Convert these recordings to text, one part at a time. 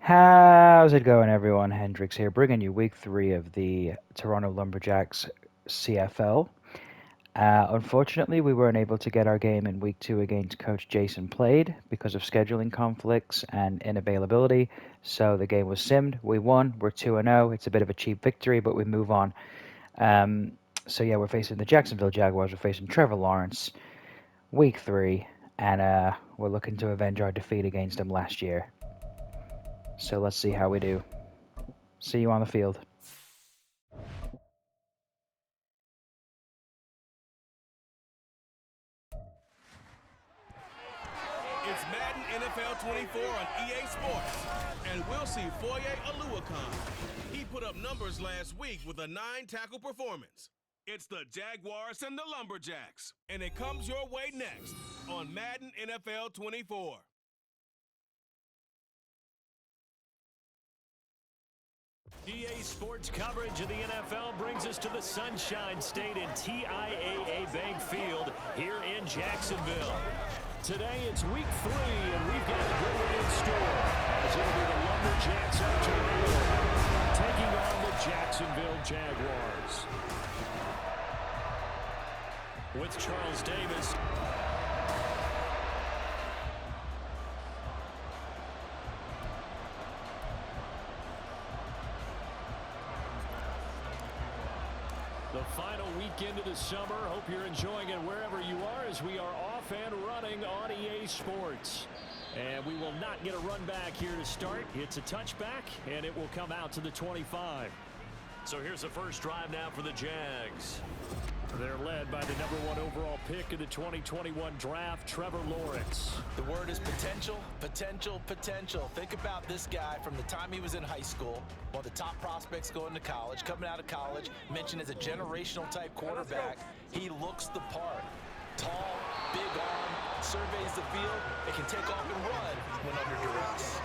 How's it going, everyone? Hendrix here, bringing you week 3 of the Toronto Lumberjacks CFL. Unfortunately, we weren't able to get our game in week 2 against Coach Jason Played because of scheduling conflicts and inavailability. So the game was simmed. We won. We're 2-0. It's a bit of a cheap victory, but we move on. Um, so yeah, we're facing the Jacksonville Jaguars. We're facing Trevor Lawrence, week 3, and we're looking to avenge our defeat against him last year. So let's see how we do. See you on the field. It's Madden NFL 24 on EA Sports, and we'll see Foye Oluokun. He put up numbers last week with a 9-tackle performance. It's the Jaguars and the Lumberjacks, and it comes your way next on Madden NFL 24. EA Sports coverage of the NFL brings us to the Sunshine State in TIAA Bank Field here in Jacksonville. Today it's week 3, and we've got a good one in store. As it'll be the Lumberjacks of Toronto taking on the Jacksonville Jaguars. With Charles Davis. The final weekend of the summer. Hope you're enjoying it wherever you are as we are off and running on EA Sports. And we will not get a run back here to start. It's a touchback, and it will come out to the 25. So here's the first drive now for the Jags. They're led by the #1 overall pick of the 2021 draft, Trevor Lawrence. The word is potential, potential, potential. Think about this guy from the time he was in high school, one of the top prospects going to college, coming out of college, mentioned as a generational type quarterback. He looks the part. Tall, big arm, surveys the field, and can take off and run when under duress.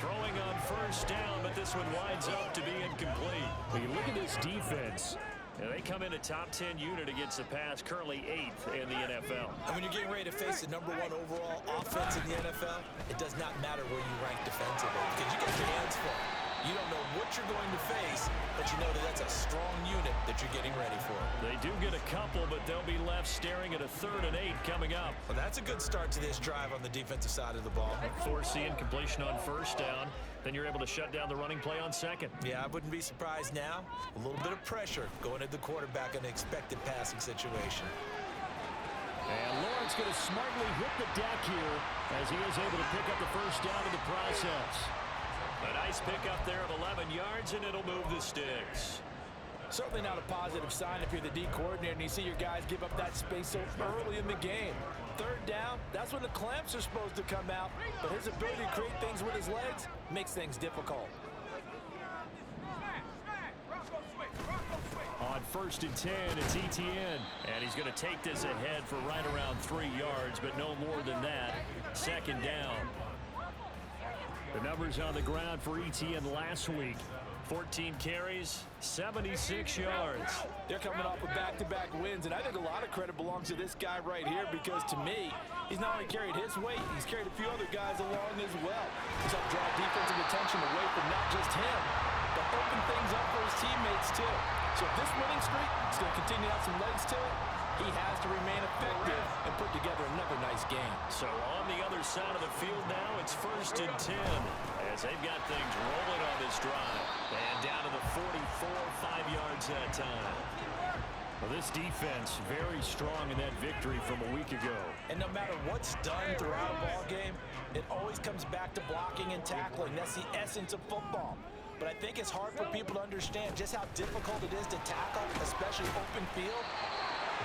Throwing on first down, but this one winds up to be incomplete. When you look at this defense, they come in a top 10 unit against the pass, currently 8th in the NFL. And when you're getting ready to face the #1 overall offense in the NFL, it does not matter where you rank defensively because you get your hands full. You don't know what you're going to face, but you know that that's a strong unit that you're getting ready for. They do get a couple, but they'll be left staring at a 3rd and 8 coming up. Well, that's a good start to this drive on the defensive side of the ball. Force the incompletion on first down. Then you're able to shut down the running play on 2nd. Yeah, I wouldn't be surprised now. A little bit of pressure going at the quarterback in an expected passing situation. And Lawrence going to smartly hit the deck here as he is able to pick up the first down in the process. A nice pickup there of 11 yards, and it'll move the sticks. Certainly not a positive sign if you're the D coordinator and you see your guys give up that space so early in the game. 3rd down, that's when the clamps are supposed to come out, but his ability to create things with his legs makes things difficult. On 1st and 10, it's ETN, and he's going to take this ahead for right around 3 yards, but no more than that. 2nd down. The numbers on the ground for ETN last week. 14 carries, 76 yards. They're coming off of back-to-back wins, and I think a lot of credit belongs to this guy right here because, to me, he's not only carried his weight, he's carried a few other guys along as well. He's helped draw defensive attention away from not just him, but open things up for his teammates, too. So if this winning streak is going to continue to have some legs to it, he has to remain effective and put together another nice game. So on the other side of the field now, it's 1st and 10 as they've got things rolling on this drive. And down to the 44, 5 yards that time. Well, this defense very strong in that victory from a week ago. And no matter what's done throughout a ball game, it always comes back to blocking and tackling. That's the essence of football. But I think it's hard for people to understand just how difficult it is to tackle, especially open field.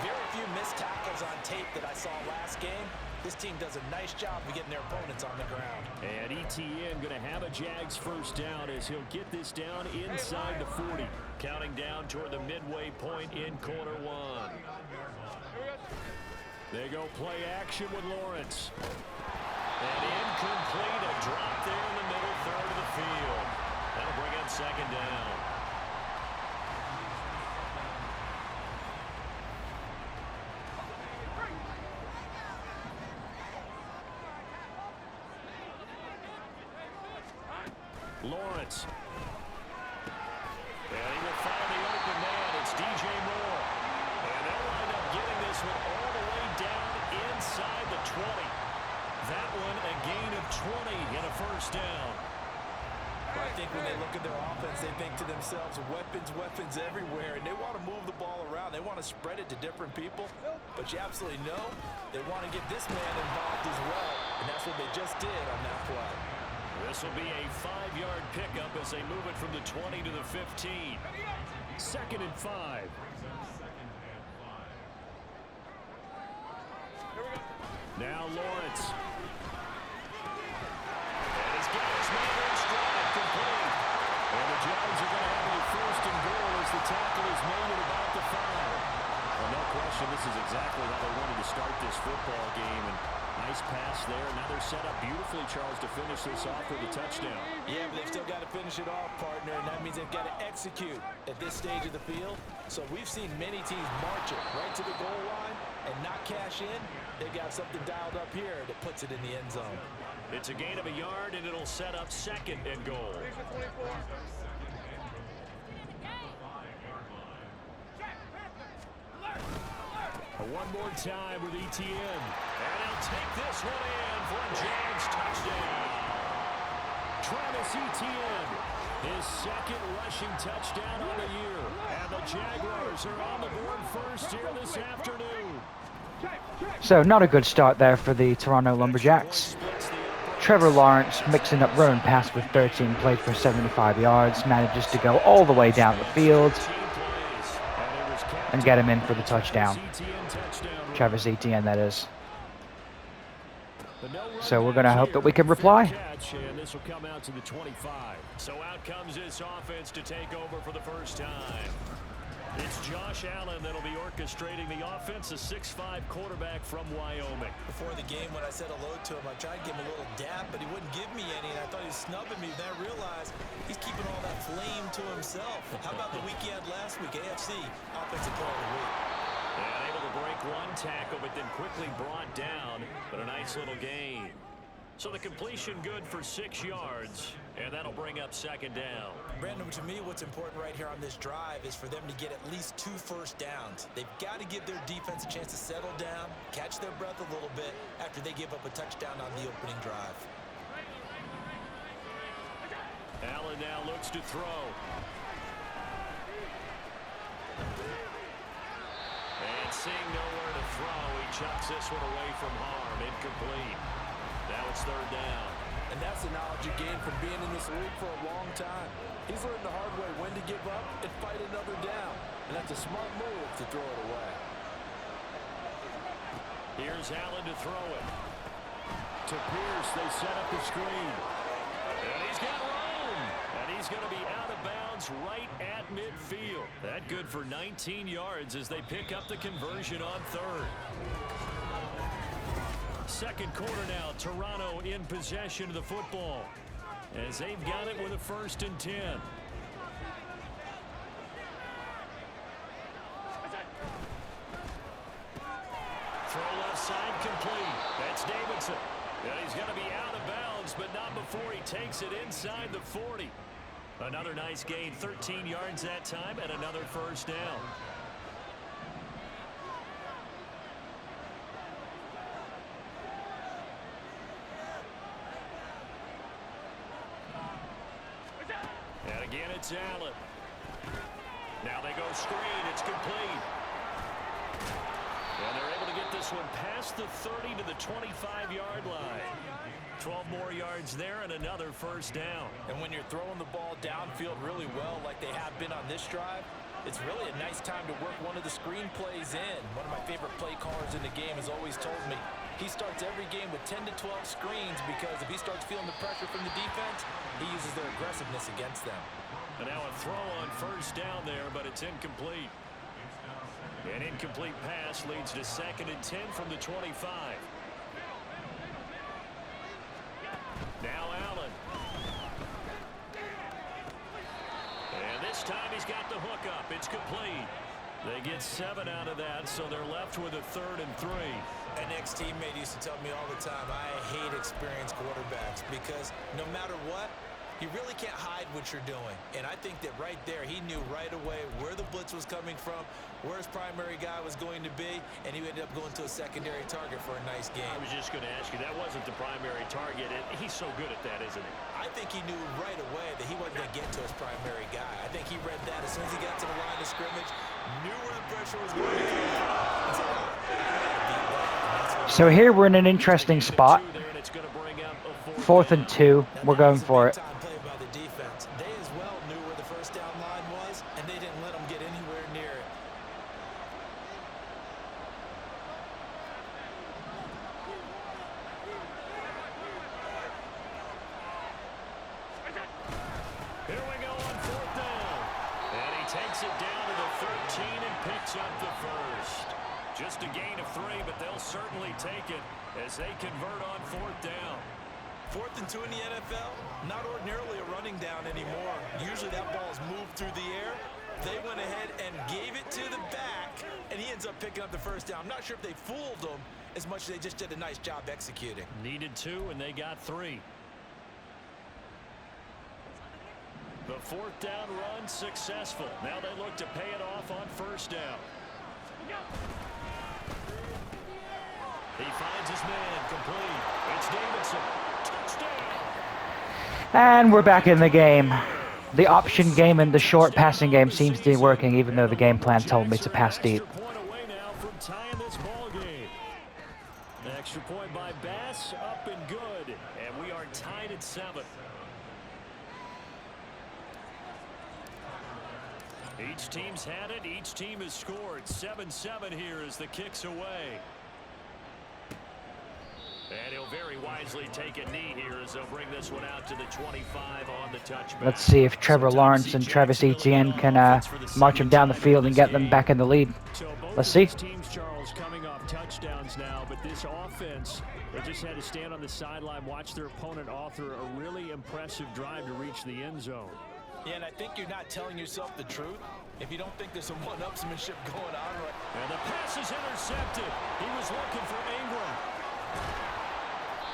Very few missed tackles on tape that I saw last game. This team does a nice job of getting their opponents on the ground. And ETN going to have a Jags first down as he'll get this down inside the 40. Counting down toward the midway point in quarter 1. They go play action with Lawrence. And incomplete, a drop there in the middle 3rd of the field. That'll bring up 2nd down. Lawrence. And he will find the open man. It's DJ Moore. And they'll wind up getting this one all the way down inside the 20. That one a gain of 20 and a first down. Well, I think when they look at their offense, they think to themselves, weapons everywhere, and they want to move the ball around. They want to spread it to different people, but you absolutely know they want to get this man involved as well, and that's what they just did on that play. This will be a 5-yard pickup as they move it from the 20 to the 15. 2nd and 5. Now Lawrence. And he's got his man in stride, complete. And the Jags are going to have a 1st and goal as the tackle is made at about the 5. Well, no question, this is exactly how they wanted to start this football game. And nice pass there. Now they're set up beautifully, Charles, to finish this off with a touchdown. Yeah, but they've still got to finish it off, partner, and that means they've got to execute at this stage of the field. So we've seen many teams march it right to the goal line and not cash in. They've got something dialed up here that puts it in the end zone. It's a gain of a yard, and it'll set up 2nd and goal. One more time with ETN. And he'll take this one in for a Jags touchdown. Travis Etienne, his 2nd rushing touchdown on the year. And the Jaguars are on the board first here this afternoon. So not a good start there for the Toronto Lumberjacks. Trevor Lawrence mixing up run and pass with 13 plays for 75 yards. Manages to go all the way down the field and get him in for the touchdown. Travis Etienne, that is. So we're going to hope that we can reply. And this will come out to the 25. So out comes this offense to take over for the first time. It's Josh Allen that'll be orchestrating the offense, a 6'5" quarterback from Wyoming. Before the game, when I said hello to him, I tried to give him a little dap, but he wouldn't give me any, and I thought he was snubbing me. Then I realized he's keeping all that flame to himself. How about the week he had last week? AFC Offensive Player of the Week. And able to break one tackle, but then quickly brought down, but a nice little gain. So the completion good for 6 yards, and that'll bring up 2nd down. Brandon, to me, what's important right here on this drive is for them to get at least 2 first downs. They've got to give their defense a chance to settle down, catch their breath a little bit after they give up a touchdown on the opening drive. Allen now looks to throw. And seeing nowhere to throw, he chucks this one away from harm. Incomplete. Now it's 3rd down. And that's the knowledge you gain from being in this league for a long time. He's learned the hard way when to give up and fight another down. And that's a smart move to throw it away. Here's Allen to throw it. To Pierce, they set up the screen. And he's got room. And he's going to be out of bounds right at midfield. That good for 19 yards as they pick up the conversion on 3rd. 2nd quarter now, Toronto in possession of the football as they've got it with a 1st and 10. Throw left side complete. That's Davidson. And he's going to be out of bounds, but not before he takes it inside the 40. Another nice gain, 13 yards that time, and another 1st down. And again, it's Allen. Now they go screen. It's complete. And they're able to get this one past the 30 to the 25-yard line. 12 more yards there and another 1st down. And when you're throwing the ball downfield really well like they have been on this drive, it's really a nice time to work one of the screen plays in. One of my favorite play callers in the game has always told me he starts every game with 10 to 12 screens because if he starts feeling the pressure from the defense, he uses their aggressiveness against them. And now a throw on 1st down there, but it's incomplete. An incomplete pass leads to 2nd and 10 from the 25. Now Allen. And this time he's got the hook up. It's complete. They get 7 out of that, so they're left with a 3rd and 3. An ex-teammate used to tell me all the time, I hate experienced quarterbacks because no matter what, You really can't hide what you're doing. And I think that right there, he knew right away where the blitz was coming from, where his primary guy was going to be, and he ended up going to a secondary target for a nice game. I was just going to ask you, that wasn't the primary target. He's so good at that, isn't he? I think he knew right away that he wasn't going to get to his primary guy. I think he read that as soon as he got to the line of scrimmage, knew where the pressure was going to come from. So here we're in an interesting spot. 4th and 2. We're going for it. They as well knew where the first down line was, and they didn't let them get anywhere near it. Here we go on 4th down. And he takes it down to the 13 and picks up the first. Just a gain of 3, but they'll certainly take it as they convert on 4th down. 4th and 2 in the NFL, not ordinarily a running down anymore. Usually that ball is moved through the air. They went ahead and gave it to the back, and he ends up picking up the first down. I'm not sure if they fooled him as much as they just did a nice job executing. Needed 2, and they got 3. The 4th down run successful. Now they look to pay it off on 1st down. He finds his man complete. It's Davidson. Touchdown. And we're back in the game. The option game and the short passing game seems to be working, even though the game plan told me to pass deep. Extra point by Bass, up and good. And we are tied at 7. Each team's had it. Each team has scored. 7-7 here as the kick's away. And he'll very wisely take a knee here as they'll bring this one out to the 25 on the touchback. Let's see if Trevor Lawrence and Travis Etienne can march him down the field and get them back in the lead. Let's see. Teams, Charles, coming off touchdowns now, but this offense, they just had to stand on the sideline, watch their opponent author a really impressive drive to reach the end zone. Yeah, and I think you're not telling yourself the truth if you don't think there's some one-upsmanship going on right. And the pass is intercepted. He was looking for Ingram.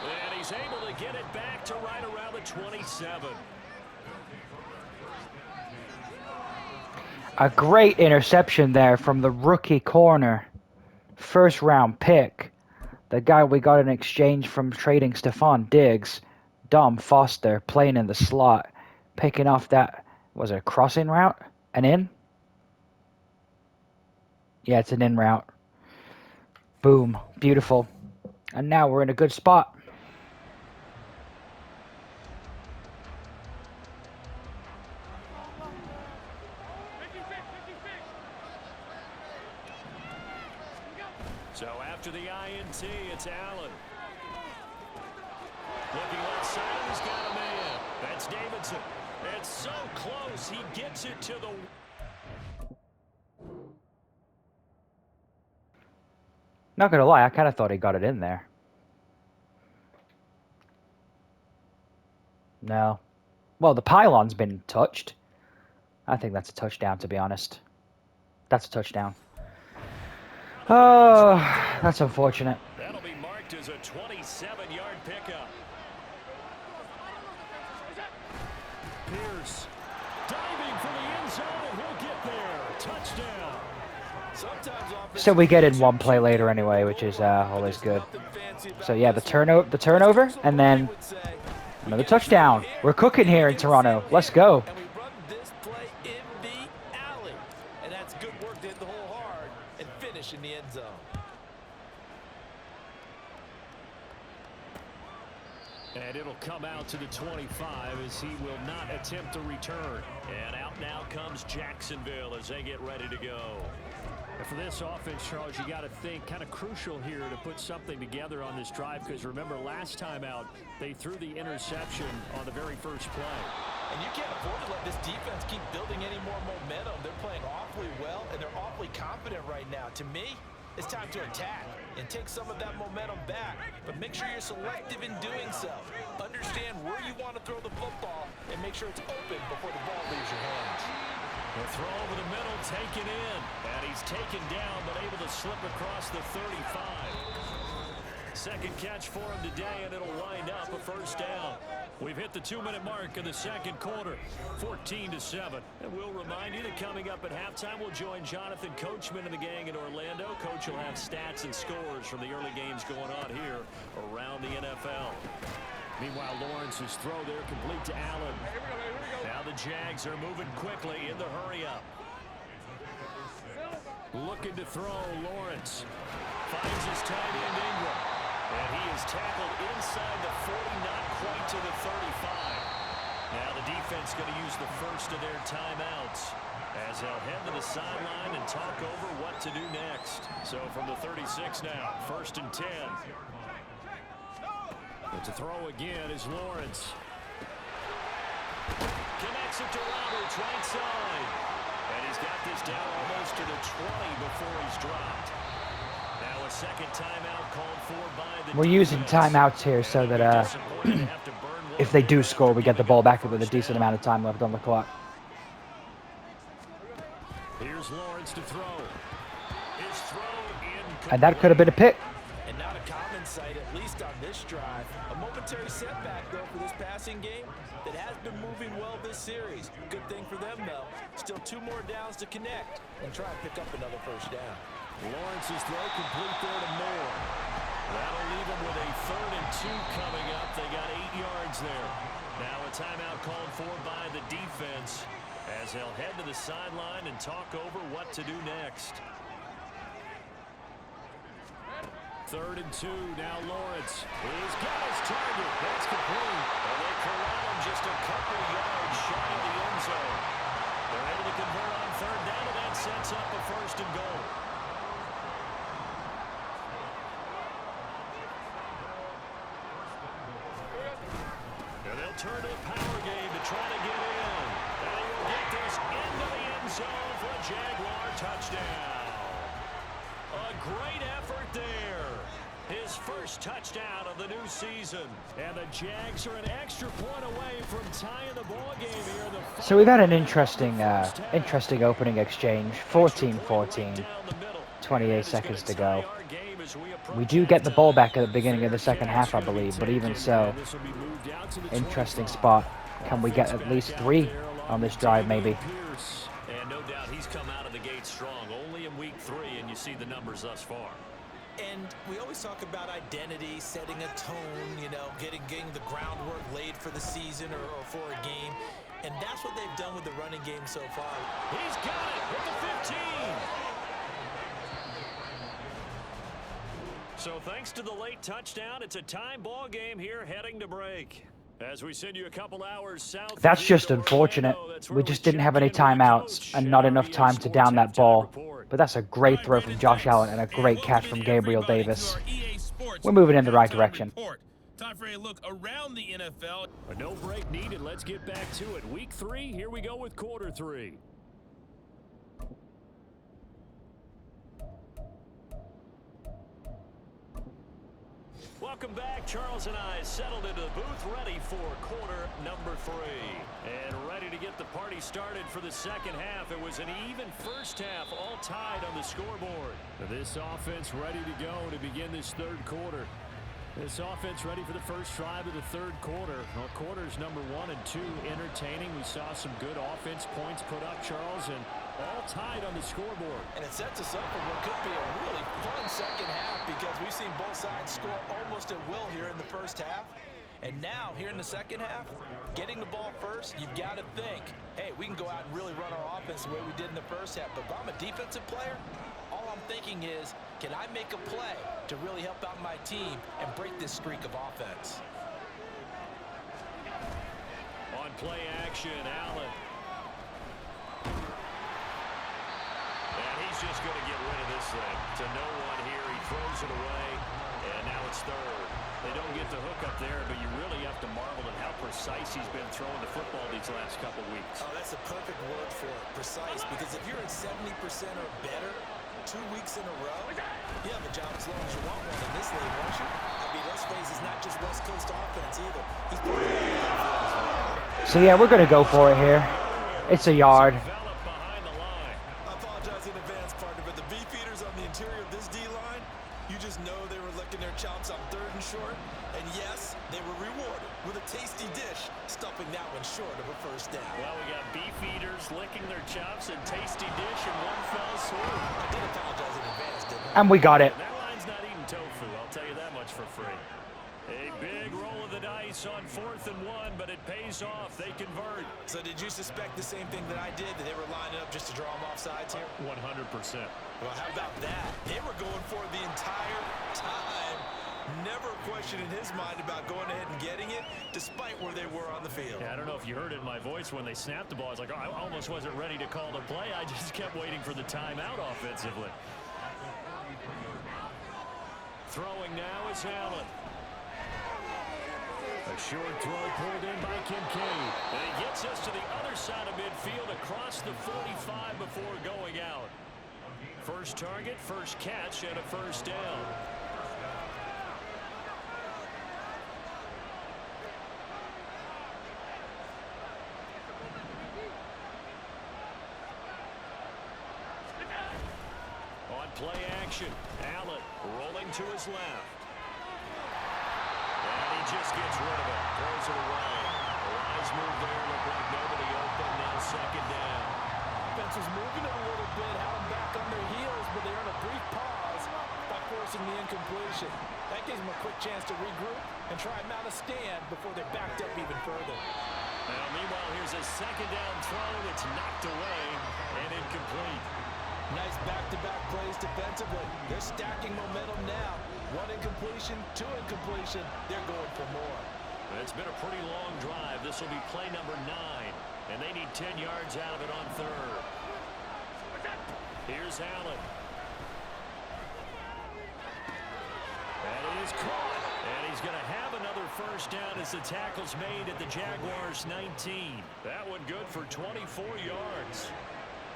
And he's able to get it back to right around the 27. A great interception there from the rookie corner. 1st round pick. The guy we got in exchange from trading Stephon Diggs. Dom Foster playing in the slot. Picking off that, was it a crossing route? An in? Yeah, it's an in route. Boom. Beautiful. And now we're in a good spot. So after the INT, it's Allen. Looking left side, he's got a man. That's Davidson. It's so close, he gets it to the... Not gonna lie, I kind of thought he got it in there. No. Well, the pylon's been touched. I think that's a touchdown, to be honest. That's a touchdown. Oh, that's unfortunate. That'll be marked as a 27-yard pickup. Pierce diving for the end zone, and he'll get there. Touchdown. So we get in one play later anyway, which is always good. So yeah, the turnover, and then another touchdown. We're cooking here in Toronto. Let's go. And we run this play in the alley. And that's good work to hit the hole hard and finish in the end zone. And it'll come out to the 25 as he will not attempt to return. And out now comes Jacksonville as they get ready to go. And for this offense, Charles, you got to think kind of crucial here to put something together on this drive, because remember last time out they threw the interception on the very first play. And you can't afford to let this defense keep building any more momentum. They're playing awfully well, and they're awfully confident right now. To me, it's time to attack and take some of that momentum back, but make sure you're selective in doing so. Understand where you want to throw the football and make sure it's open before the ball leaves your hands. The throw over the middle, taken in, and he's taken down, but able to slip across the 35. Second catch for him today, and it'll wind up a first down. We've hit the 2-minute mark in the second quarter, 14-7. And we'll remind you that coming up at halftime, we'll join Jonathan Coachman and the gang in Orlando. Coach will have stats and scores from the early games going on here around the NFL. Meanwhile, Lawrence's throw there complete to Allen. Now the Jags are moving quickly in the hurry-up. Looking to throw, Lawrence finds his tight end Ingram. And he is tackled inside the 40, not quite to the 35. Now the defense going to use the first of their timeouts as they'll head to the sideline and talk over what to do next. So from the 36 now, 1st and 10. But to throw again is Lawrence. Connects it to Roberts, right side. And he's got this down almost to the 20 before he's dropped. Now a second timeout called for by the We're using timeouts here so that if they do score, we get the ball back with a decent amount of time left on the clock. Here's Lawrence to throw. His throw in. And that could have been a pick. And not a common sight, at least on this drive. A momentary setback, though, for this passing game that has been moving well this series. Good thing for them, though. Still 2 more downs to connect and try and pick up another first down. Lawrence's throw complete there to Moore. That'll leave them with a 3rd and 2 coming up. They got 8 yards there. Now a timeout called for by the defense as they'll head to the sideline and talk over what to do next. 3rd and 2, now Lawrence. He's got his target. That's complete. And they corral him just a couple yards shy of the end zone. They're able to convert on 3rd down, and that sets up a 1st and goal. And they'll turn to the power game to try to get in. And he will get this into the end zone for a Jaguar touchdown. A great effort there. His first touchdown of the new season. And the Jags are an extra point away from tying the ball game here. So we've had an interesting opening exchange. 14-14. 28 seconds to go. We do get the ball back at the beginning of the second half, I believe, but even so, interesting spot. Can we get at least 3 on this drive, maybe? And no doubt he's come out of the gate strong, only in week 3, and you see the numbers thus far. And we always talk about identity, setting a tone, you know, getting the groundwork laid for the season or for a game. And that's what they've done with the running game so far. He's got it with the 15. So thanks to the late touchdown, it's a time ball game here heading to break. As we send you a couple hours south. That's just unfortunate. We just didn't have any timeouts and not enough time to down that ball. But that's a great throw from Josh Allen and a great catch from Gabriel Davis. We're moving in the right direction. Time for a look around the NFL. A no break needed. Let's get back to it. Week 3, here we go with quarter 3. Welcome back. Charles and I settled into the booth, ready for quarter number 3. And ready to get the party started for the second half. It was an even first half, all tied on the scoreboard. This offense ready to go to begin this 3rd quarter. This offense ready for the first drive of the 3rd quarter. Well, quarters number 1 and 2 entertaining. We saw some good offense points put up, Charles, and all tied on the scoreboard. And it sets us up for what could be a really fun second half because we've seen both sides score almost at will here in the first half. And now, here in the second half, getting the ball first, you've got to think, hey, we can go out and really run our offense the way we did in the first half. But if I'm a defensive player, all I'm thinking is, can I make a play to really help out my team and break this streak of offense? On play action, Allen. And he's just going to get rid of this thing. To no one here. He throws it away, and now it's 3rd. They don't get the hook up there, but you really have to marvel at how precise he's been throwing the football these last couple weeks. Oh, that's a perfect word for it, precise, because if you're at 70% or better 2 weeks in a row, you have a job as long as you want one in this league, won't you? I mean, let's face it, it's not just West Coast offense either. He's So yeah, we're going to go for it here. It's a yard. I apologize in advance, partner, but the beefeaters on the interior of this D-line, you just know they were licking their chops on 3rd and short. And yes, they were rewarded with a tasty dish short of a first down. Well, we got beef eaters licking their chops and tasty dish in one fell swoop. I did apologize in advance, didn't I? And we got it. That line's not eating tofu, I'll tell you that much for free. A big roll of the dice on 4th and 1, but it pays off. They convert. So did you suspect the same thing that I did, that they were lining up just to draw them off sides here? 100%. Well, how about that? They were going for it the entire time. Never a question in his mind about going ahead and getting it, despite where they were on the field. Yeah, I don't know if you heard it in my voice when they snapped the ball. I was like, oh, I almost wasn't ready to call the play. I just kept waiting for the timeout offensively. Throwing now is Allen. A short throw pulled in by Kincaid. And he gets us to the other side of midfield across the 45 before going out. First target, first catch, and a first down. On play action, Allen rolling to his left. And he just gets rid of it. Throws it away. A wise move there. Looked like nobody open. Now second down. Offense was moving it a little bit, had them back on their heels, but they earned a brief pause by forcing the incompletion. That gives them a quick chance to regroup and try and mount a stand before they're backed up even further. Now, meanwhile, here's a second down throw. It's knocked away and incomplete. Nice back-to-back plays defensively. They're stacking momentum now. One incompletion, two incompletion. They're going for more. It's been a pretty long drive. This will be play number 9, and they need 10 yards out of it on 3rd. Here's Allen. And it is caught. And he's going to have another first down as the tackle's made at the Jaguars' 19. That one good for 24 yards.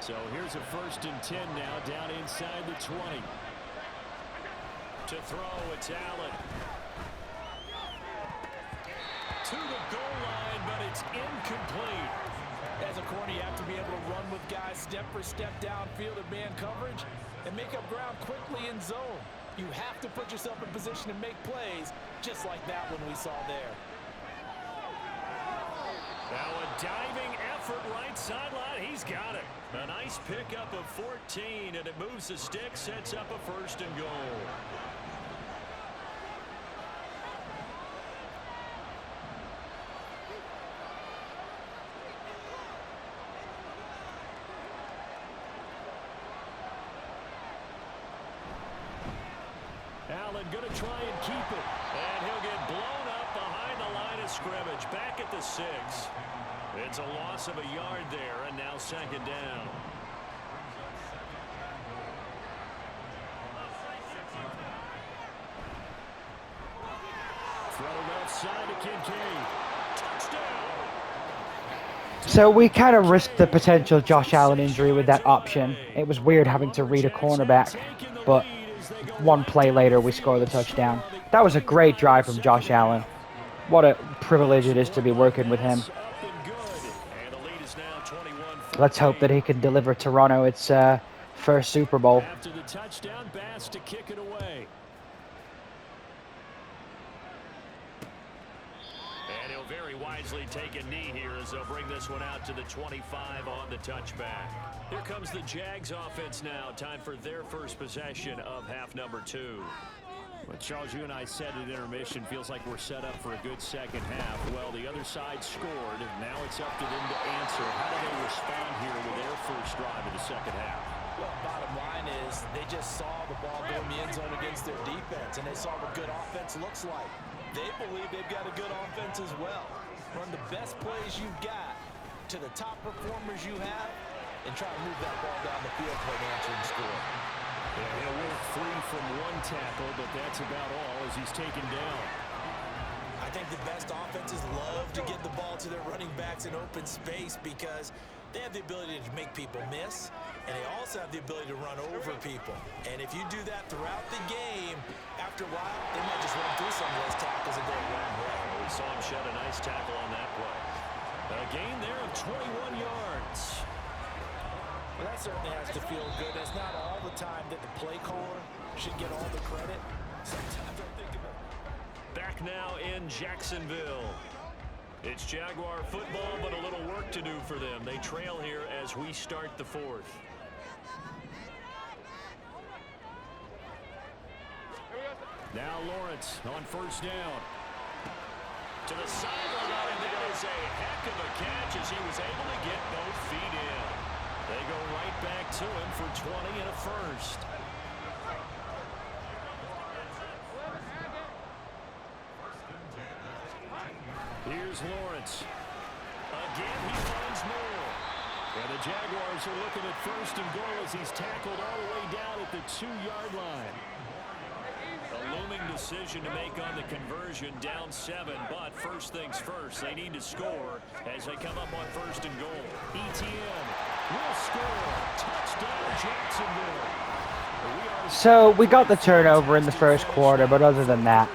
So here's a 1st and 10 now, down inside the 20. To throw, it's Allen. To the goal line, but it's incomplete. As a corner, you have to be able to run with guys step for step downfield in man coverage and make up ground quickly in zone. You have to put yourself in position to make plays, just like that one we saw there. Now a diving effort right sideline. He's got it. A nice pickup of 14, and it moves the stick, sets up a 1st and goal. Allen going to try and keep it. And he'll get blown up behind the line of scrimmage. Back at the 6. It's a loss of a yard there, and now second down. Throw left side to Kincaid. Touchdown. So we kind of risked the potential Josh Allen injury with that option. It was weird having to read a cornerback, but one play later we score the touchdown. That was a great drive from Josh Allen. What a privilege it is to be working with him. Let's hope that he can deliver Toronto its first Super Bowl. After the touchdown, Bass to kick it away. And he'll very wisely take a knee here as they'll bring this one out to the 25 on the touchback. Here comes the Jags offense now. Time for their first possession of half number 2. But Charles, you and I said at intermission, feels like we're set up for a good second half. Well, the other side scored. Now it's up to them to answer. How do they respond here with their first drive of the second half? Well, bottom line is they just saw the ball go in the end zone against their defense, and they saw what good offense looks like. They believe they've got a good offense as well. Run the best plays you've got to the top performers you have, and try to move that ball down the field for an answering score. Yeah, he'll work free from one tackle, but that's about all as he's taken down. I think the best offenses love to get the ball to their running backs in open space because they have the ability to make people miss, and they also have the ability to run over people. And if you do that throughout the game, after a while, they might just run through some of those tackles and go a long way. We saw him shed a nice tackle on that play. A gain there of 21 yards. Well, that certainly has to feel good. It's not all the time that the play caller should get all the credit. Sometimes I think about it. Back now in Jacksonville. It's Jaguar football, but a little work to do for them. They trail here as we start the fourth. Now Lawrence on first down. To the sideline, and that is a heck of a catch as he was able to get both feet in. They go right back to him for 20 and a first. Here's Lawrence. Again, he finds more. And the Jaguars are looking at first and goal as he's tackled all the way down at the 2-yard line. A looming decision to make on the conversion, down 7, but first things first, they need to score as they come up on first and goal. ETN will score. Touchdown, Jacksonville. So we got the turnover in the first quarter, but other than that,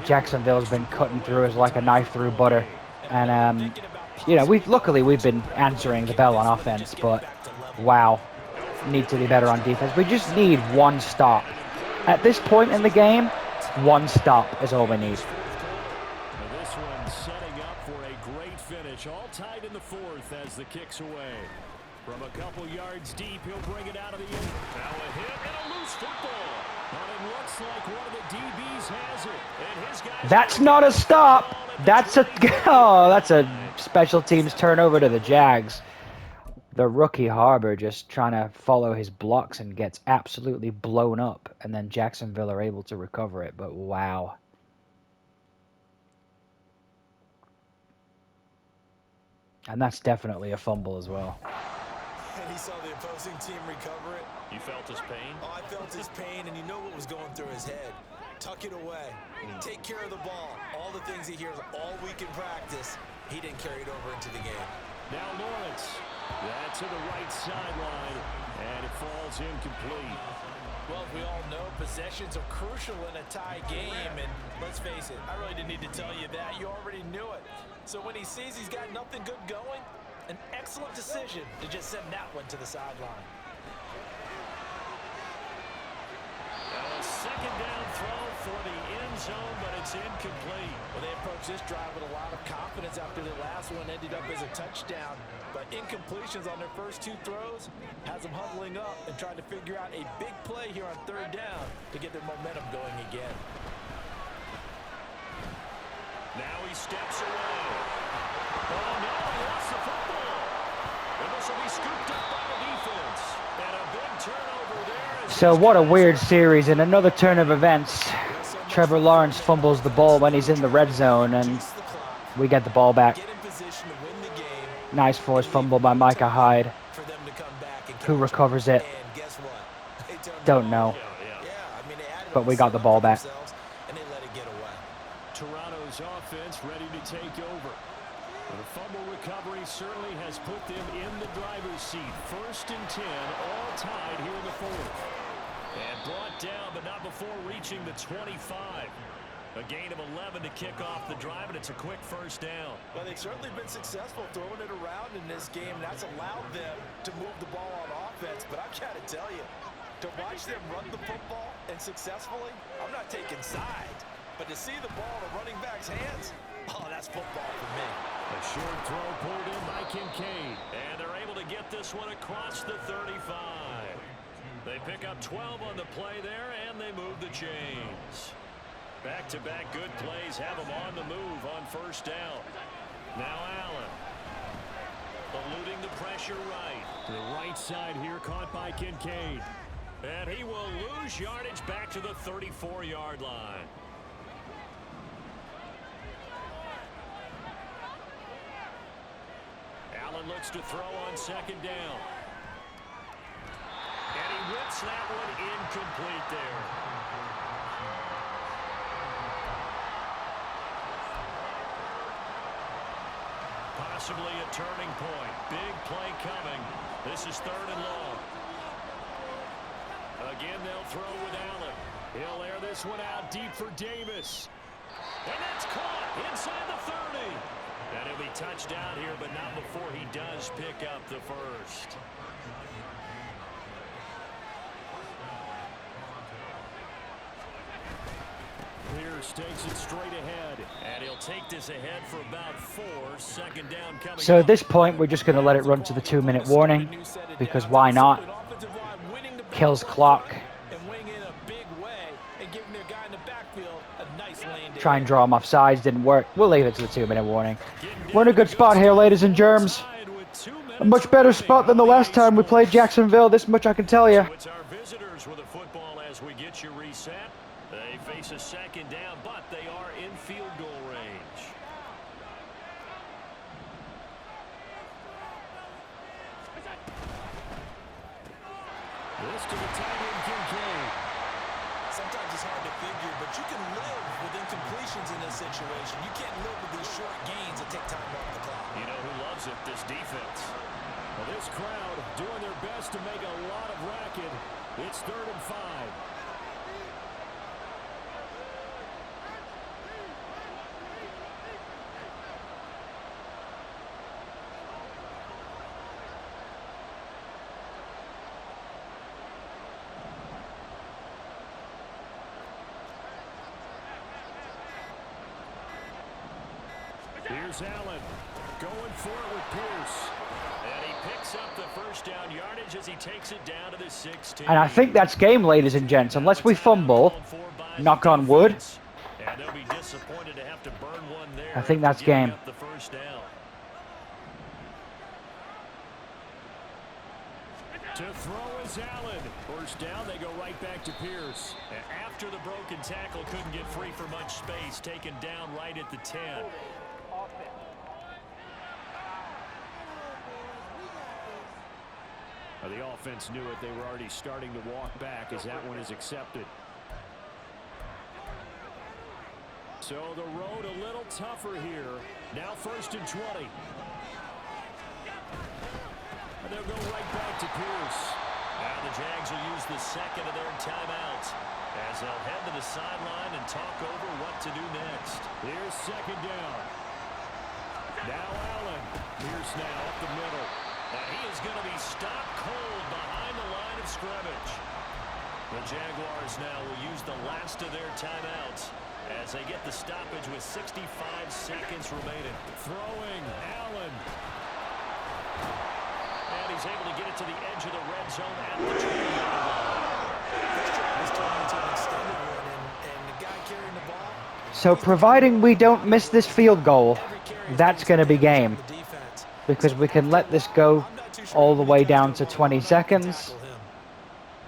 Jacksonville's been cutting through us like a knife through butter. And, you know, luckily we've been answering the bell on offense, but wow, need to be better on defense. We just need one stop. At this point in the game, one stop is all we need. This one setting up for a great finish. All tied in the fourth as the kick's away. From a couple yards deep, he'll bring it out of the end. Now a hit and a loose football. And it looks like one of the DBs has it. And his guys, that's not a stop. That's a special teams turnover to the Jags. The rookie Harbor just trying to follow his blocks and gets absolutely blown up. And then Jacksonville are able to recover it. But wow. And that's definitely a fumble as well. And he saw the opposing team recover it. You felt his pain? Oh, I felt his pain, and you know what was going through his head. Tuck it away. Take care of the ball. All the things he hears all week in practice, he didn't carry it over into the game. Now Lawrence. That's to the right sideline, and it falls incomplete. Well, we all know possessions are crucial in a tie game, and let's face it, I really didn't need to tell you that. You already knew it. So when he sees he's got nothing good going, an excellent decision to just send that one to the sideline. A second down throw for the end zone, but it's incomplete. Well, they approached this drive with a lot of confidence after the last one ended up as a touchdown. But incompletions on their first 2 throws has them huddling up and trying to figure out a big play here on third down to get their momentum going again. Now he steps away. Oh, no, he lost the football. And this will be scooped up by the defense. And a big turnover there. So what a weird series. In another turn of events, Trevor Lawrence fumbles the ball when he's in the red zone, and we get the ball back. Nice forced fumble by Micah Hyde, who recovers it. Don't know, but we got the ball back. Toronto's offense ready to take over. The fumble recovery certainly has put them in the driver's seat. First and 10, all tied here in the fourth. And brought down, but not before reaching the 25. A gain of 11 to kick off the drive, and it's a quick first down. Well, they've certainly been successful throwing it around in this game, and that's allowed them to move the ball on offense. But I've got to tell you, to watch them run the football and successfully, I'm not taking sides. But to see the ball in a running back's hands, oh, that's football for me. A short throw pulled in by Kincaid. And they're able to get this one across the 35. They pick up 12 on the play there, and they move the chains. Back-to-back good plays have them on the move on first down. Now Allen. Eluding the pressure right. To the right side here, caught by Kincaid. And he will lose yardage back to the 34-yard line. Allen looks to throw on second down. And he whips that one incomplete there. Possibly a turning point. Big play coming. This is third and long. Again, they'll throw with Allen. He'll air this one out deep for Davis. And that's caught inside the 30. And he'll be touched down here, but not before he does pick up the first. Pierce takes it straight ahead, and he'll take this ahead for about 4. Second down coming So at up. this point, we're just going to let it run to the 2-minute warning, because why not? Kills clock. Try and draw him off sides, didn't work. We'll leave it to the 2-minute warning. We're in a good spot here, ladies and germs. A much better spot than the last time we played Jacksonville, this much I can tell you. So it's our visitors with the football as we get you reset. They face a second down, but they are in field goal range. This to the tight end, Kincaid. Sometimes it's hard to figure, but you can live with incompletions in this situation. You can't live with these short gains that take time off the clock. You know who loves it? This defense. Well, this crowd doing their best to make a lot of racket. It's 3rd and 5. Here's Allen going for it with Pierce. And he picks up the first down yardage as he takes it down to the 16. And I think that's game, ladies and gents. Unless we fumble, knock on wood, and they'll be disappointed to have to burn one there. I think that's game. The first down. To throw is Allen. First down, they go right back to Pierce. And after the broken tackle, couldn't get free for much space. Taken down right at the 10. The offense knew it. They were already starting to walk back as that one is accepted. So the road a little tougher here. Now 1st and 20. And they'll go right back to Pierce. Now the Jags will use the second of their timeouts as they'll head to the sideline and talk over what to do next. Here's second down. Now Allen. Pierce now up the middle. And he is going to be stopped cold behind the line of scrimmage. The Jaguars now will use the last of their timeouts as they get the stoppage with 65 seconds remaining. Throwing, Allen. And he's able to get it to the edge of the red zone at the 20-yard line. This turning into an extended one, and the guy carrying the ball. So providing we don't miss this field goal, that's going to be game. Because we can let this go all the way down to 20 seconds.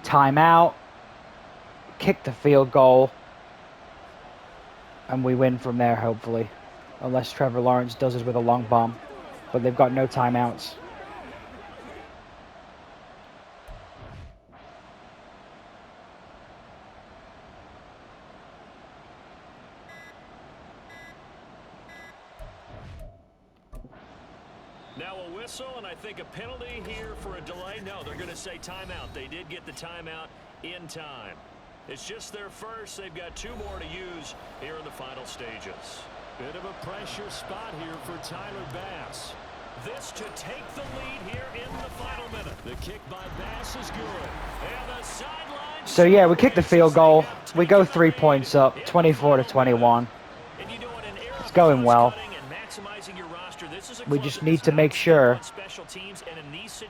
Timeout. Kick the field goal. And we win from there, hopefully. Unless Trevor Lawrence does it with a long bomb. But they've got no timeouts. Now a whistle, and I think a penalty here for a delay. No, they're going to say timeout. They did get the timeout in time. It's just their first. They've got 2 more to use here in the final stages. Bit of a pressure spot here for Tyler Bass. This to take the lead here in the final minute. The kick by Bass is good. And the sideline. So yeah, we kick the field goal. We go 3 points up, 24-21. It's going well. We just need to make sure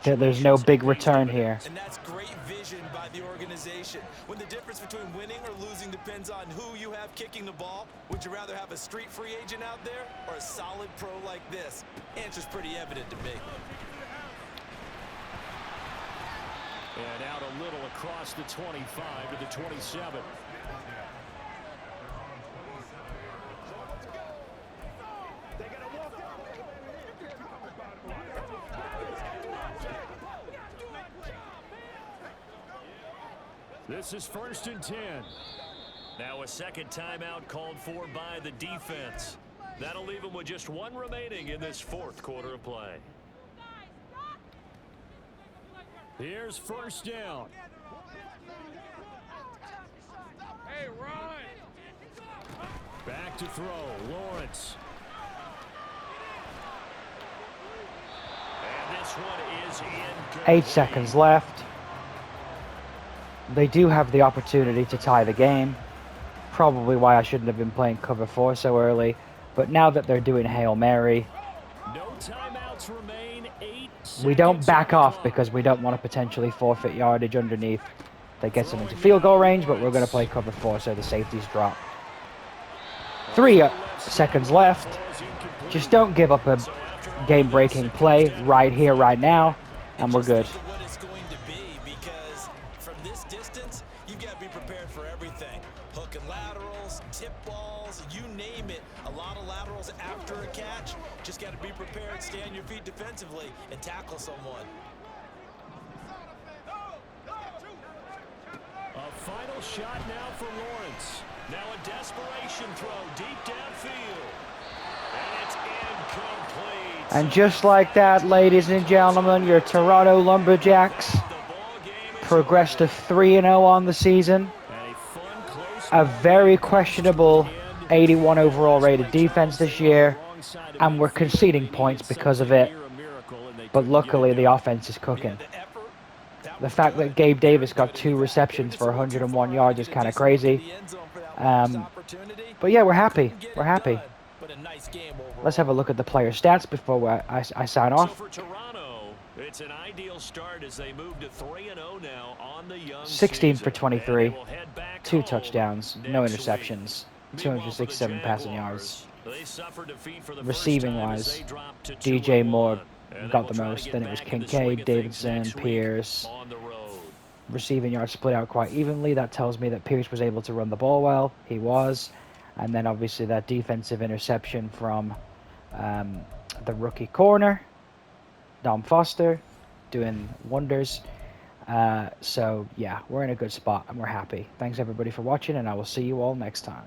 that there's no big return here. And that's great vision by the organization. When the difference between winning or losing depends on who you have kicking the ball, would you rather have a street free agent out there or a solid pro like this? Answer's pretty evident to me. And out a little across the 25 to the 27. This is 1st and 10. Now a second timeout called for by the defense. That'll leave them with just 1 remaining in this 4th quarter of play. Here's 1st down. Hey, Ron! Back to throw, Lawrence. And this one is in. 8 seconds left. They do have the opportunity to tie the game. probably why I shouldn't have been playing cover 4 so early. But now that they're doing Hail Mary, No timeouts remain. 8 we don't seconds on back the off clock. because we don't want to potentially forfeit yardage underneath. That gets them into field goal range, but we're going to play cover 4 so the safeties drop. 3 seconds left. Just don't give up a game-breaking play right here, right now, and we're good. Think of what it's going to be, because from this distance, you've got to be prepared for everything. Hook and laterals, tip balls, you name it. A lot of laterals after a catch. Just got to be prepared, stay on your feet defensively, and tackle someone. A final shot now for Lawrence. Now a desperation throw deep downfield. And it's incomplete. And just like that, ladies and gentlemen, your Toronto Lumberjacks progressed to 3-0 on the season. A very questionable 81 overall rated defense this year, and we're conceding points because of it. But luckily, the offense is cooking. The fact that Gabe Davis got 2 receptions for 101 yards is kind of crazy. But yeah, we're happy. We're happy. Let's have a look at the player stats before I sign off. So for Toronto, it's an ideal start as they move to 3-0 now on the young 16 for season. 23, And they will head back 2 home touchdowns, no next interceptions, week. 267 Meanwhile, for the passing yards. Jaguars, they suffered defeat for the Receiving first time as wise, they dropped to DJ 2-1. Moore And they got will the try to most, get then it was back in the swing Kincaid, of things Davidson, next week Pierce. on the road. Receiving yards split out quite evenly. That tells me that Pierce was able to run the ball well. He was. And then obviously that defensive interception from the rookie corner, Dom Foster, doing wonders. So yeah, we're in a good spot and we're happy. Thanks everybody for watching, and I will see you all next time.